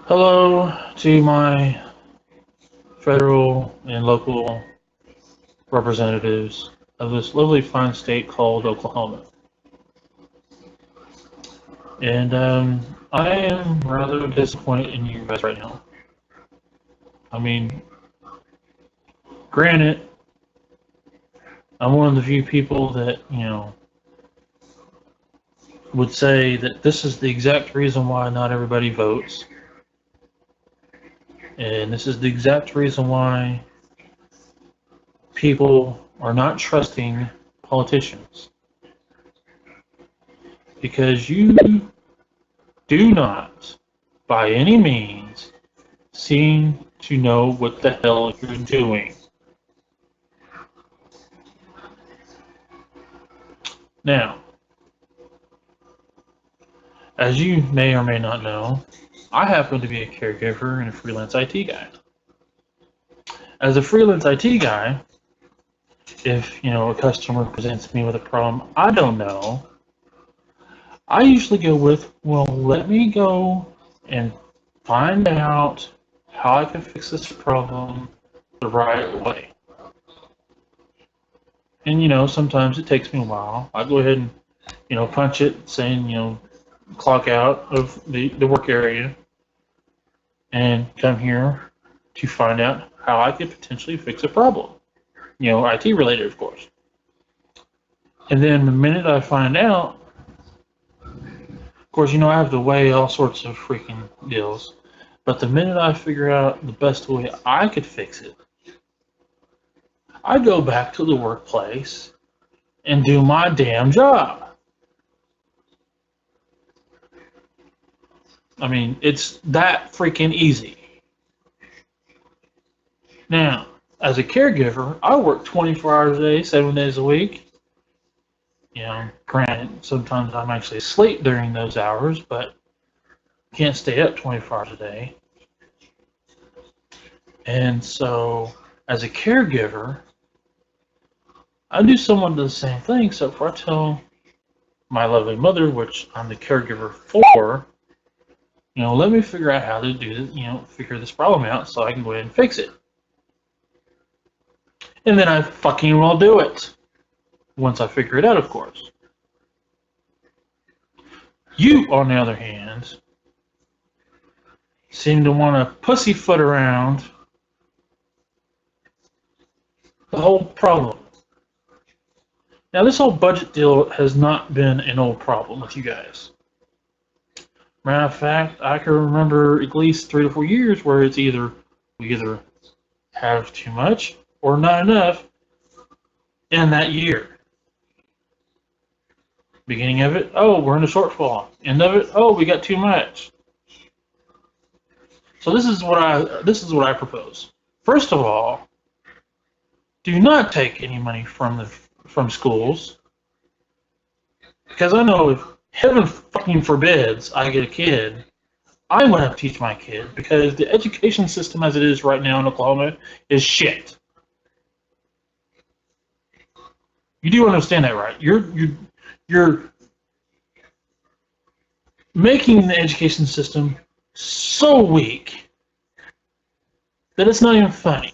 Hello to my federal and local representatives of this lovely fine state called Oklahoma. And I am rather disappointed in you guys right now. I mean, granted, I'm one of the few people that, would say that this is the exact reason why not everybody votes. And this is the exact reason why people are not trusting politicians. Because you do not, by any means, seem to know what the hell you're doing. Now, as you may or may not know, I happen to be a caregiver and a freelance IT guy. As a freelance IT guy, if a customer presents me with a problem I don't know, I usually go with, well, let me go and find out how I can fix this problem the right way. And sometimes it takes me a while. I go ahead and punch it saying clock out of the work area and come here to find out how I could potentially fix a problem. IT related, of course. And then the minute I find out, of course, I have to weigh all sorts of freaking deals. But the minute I figure out the best way I could fix it, I go back to the workplace and do my damn job. I mean, it's that freaking easy. Now, as a caregiver, I work 24 hours a day, 7 days a week. Granted, sometimes I'm actually asleep during those hours, but can't stay up 24 hours a day. And so, as a caregiver, I do somewhat of the same thing, except for I tell my lovely mother, which I'm the caregiver for, let me figure out how to do this, figure this problem out so I can go ahead and fix it. And then I fucking will do it. Once I figure it out, of course. You, on the other hand, seem to want to pussyfoot around the whole problem. Now, this whole budget deal has not been an old problem with you guys. Matter of fact, I can remember at least 3 to 4 years where it's we either have too much or not enough in that year. Beginning of it, oh, we're in a shortfall. End of it, oh, we got too much. So this is what I propose. First of all, do not take any money from schools, because I know if heaven fucking forbids I get a kid, I'm going to have to teach my kid, because the education system as it is right now in Oklahoma is shit. You do understand that, right? You're making the education system so weak that it's not even funny.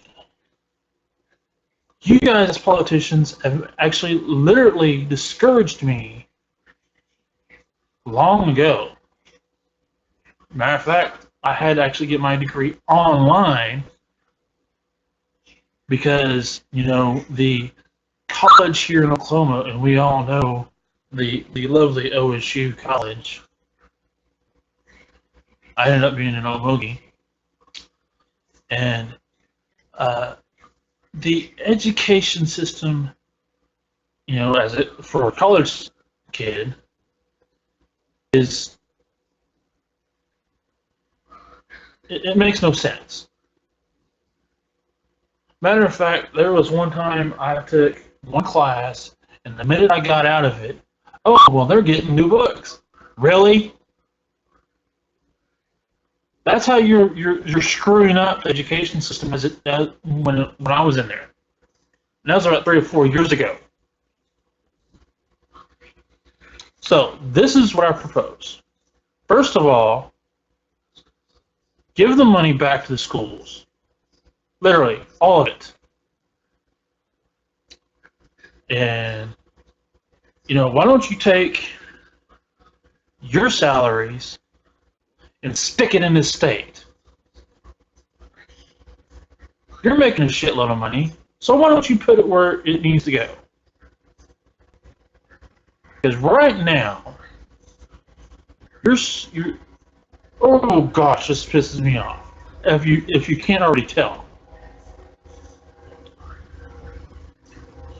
You guys as politicians have actually literally discouraged me long ago. Matter of fact, I had to actually get my degree online because, the college here in Oklahoma, and we all know the lovely OSU college, I ended up being an old bogey. And the education system, for a college kid, it makes no sense. Matter of fact, there was one time I took one class, and the minute I got out of it, oh, well, they're getting new books. Really? That's how you're screwing up the education system when I was in there. And that was about 3 or 4 years ago. So this is what I propose. First of all, Give the money back to the schools. Literally, all of it. And, why don't you take your salaries and stick it in this state? You're making a shitload of money, so why don't you put it where it needs to go? Because right now, you're oh gosh, this pisses me off. If you can't already tell.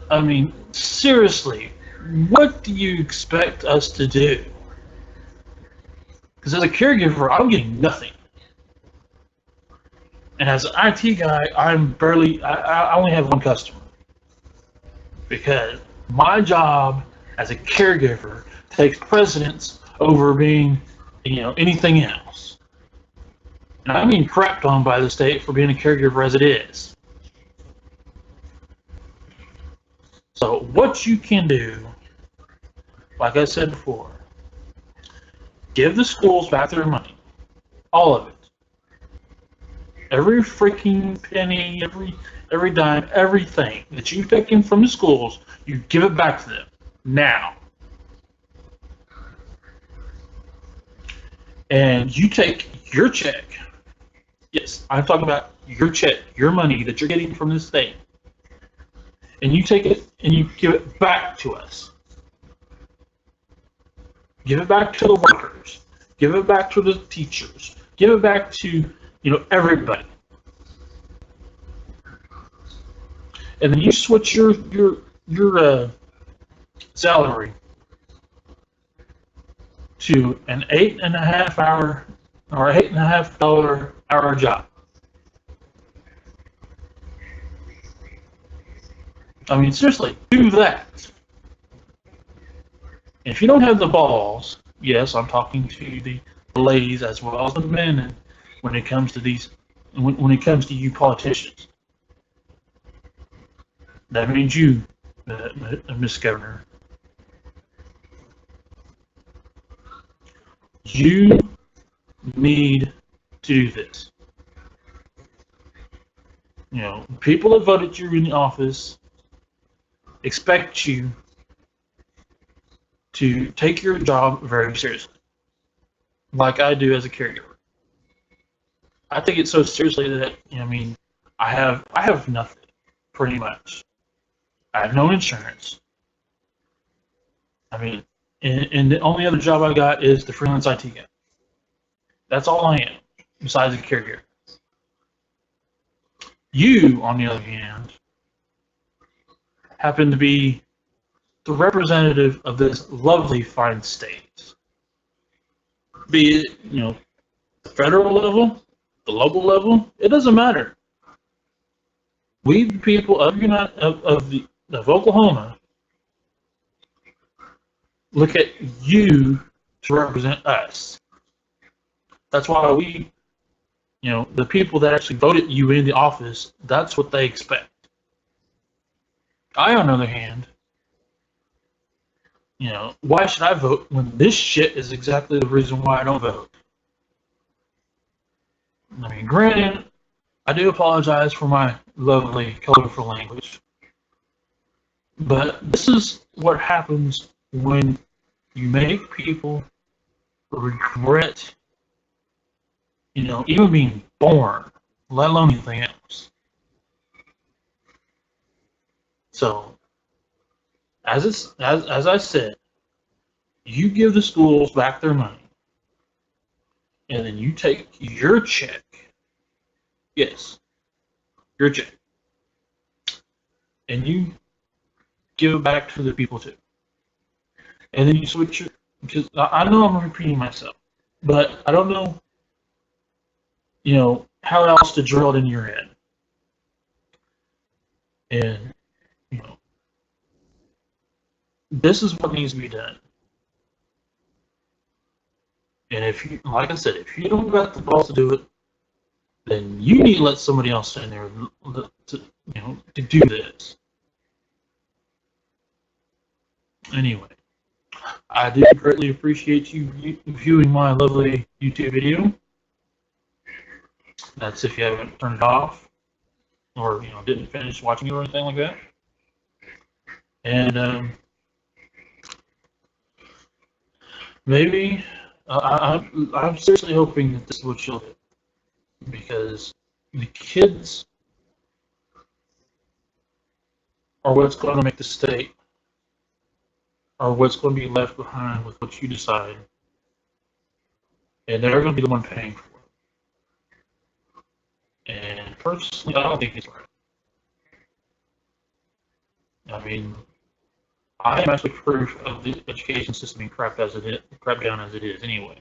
I mean, seriously, what do you expect us to do? Because as a caregiver, I'm getting nothing. And as an IT guy, I only have one customer. Because my job as a caregiver takes precedence over being, anything else. And I'm being crapped on by the state for being a caregiver as it is. So what you can do, like I said before, give the schools back their money. All of it. Every freaking penny, every dime, everything that you've taken from the schools, you give it back to them. Now. And you take your check. Yes, I'm talking about your check, your money that you're getting from the state. And you take it and you give it back to us. Give it back to the workers. Give it back to the teachers. Give it back to, everybody. And then you switch your salary to an $8.5 or $8.5 hour job. I mean, seriously, do that. And if you don't have the balls, yes, I'm talking to the ladies as well as the men, and when it comes to when it comes to you politicians, that means you, Miss Governor. You need to do this. People that voted you in the office expect you to take your job very seriously, like I do as a caregiver. I take it so seriously that I have nothing, pretty much. I have no insurance. I mean, and the only other job I got is the freelance IT guy. That's all I am, besides a caregiver. You, on the other hand, happen to be the representative of this lovely, fine state. Be it, the federal level, the local level, it doesn't matter. We, the people of Oklahoma, look at you to represent us. That's why we, the people that actually voted you in the office, that's what they expect. I, on the other hand, why should I vote when this shit is exactly the reason why I don't vote? I mean, granted, I do apologize for my lovely, colorful language, but this is what happens when you make people regret, even being born, let alone anything else. So, as I said, you give the schools back their money, and then you take your check. Yes, your check, and you give it back to the people too. And then you switch your, because I know I'm repeating myself, but I don't know, how else to drill it in your head. And, this is what needs to be done. And if you, like I said, if you don't got the balls to do it, then you need to let somebody else in there to do this. Anyway, I do greatly appreciate you viewing my lovely YouTube video. That's if you haven't turned it off or didn't finish watching it or anything like that. And maybe I'm seriously hoping that this is what you'll do, because the kids are what's going to make the state, or what's going to be left behind with what you decide, and they're going to be the one paying for it. And personally, I don't think it's right. I mean, I am actually proof of the education system being crap down as it is anyway.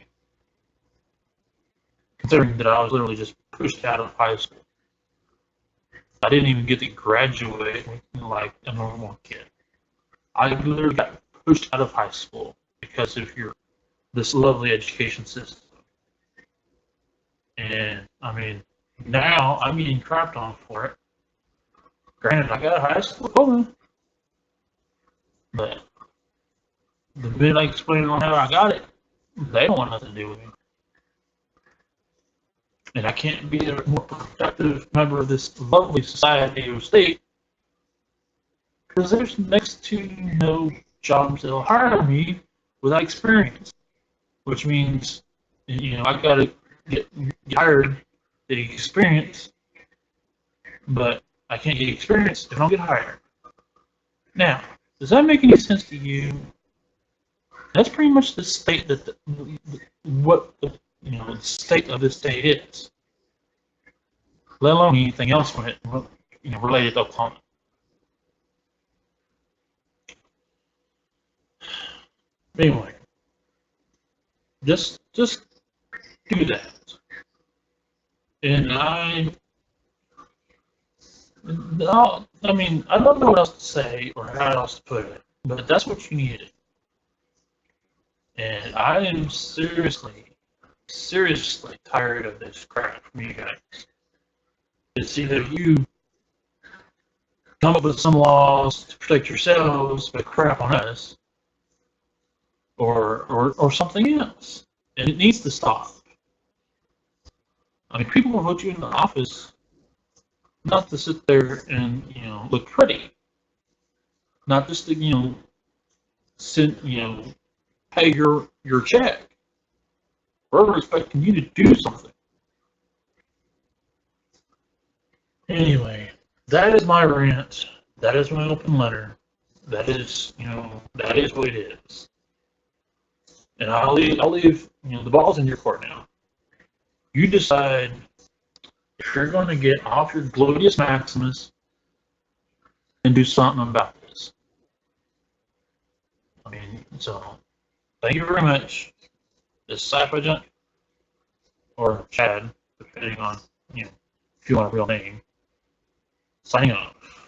Considering that I was literally just pushed out of high school. I didn't even get to graduate like a normal kid. I literally got pushed out of high school because of this lovely education system. And I mean, now I'm getting crapped on for it. Granted, I got a high school diploma, but the minute I explain on how I got it, they don't want nothing to do with me. And I can't be a more productive member of this lovely society or state because there's next to no jobs that'll hire me without experience, which means I gotta get hired to get experience, but I can't get experience if I don't get hired. Now, does that make any sense to you? That's pretty much the state what the state of this state is, let alone anything else when it related to Oklahoma. Anyway, just do that, and I mean, I don't know what else to say or how else to put it, but that's what you needed. And I am seriously tired of this crap from you guys. It's either you come up with some laws to protect yourselves, but crap on us, or something else. And it needs to stop. I mean, people will put you in the office not to sit there and look pretty, not just to send pay your check. We're expecting you to do something. Anyway, that is my rant. That is my open letter. That is that is what it is. And I'll leave the ball's in your court now. You decide if you're going to get off your Glorious Maximus and do something about this. I mean, so thank you very much. This Sci-Fi Junk, or Chad, depending on if you want a real name, signing off.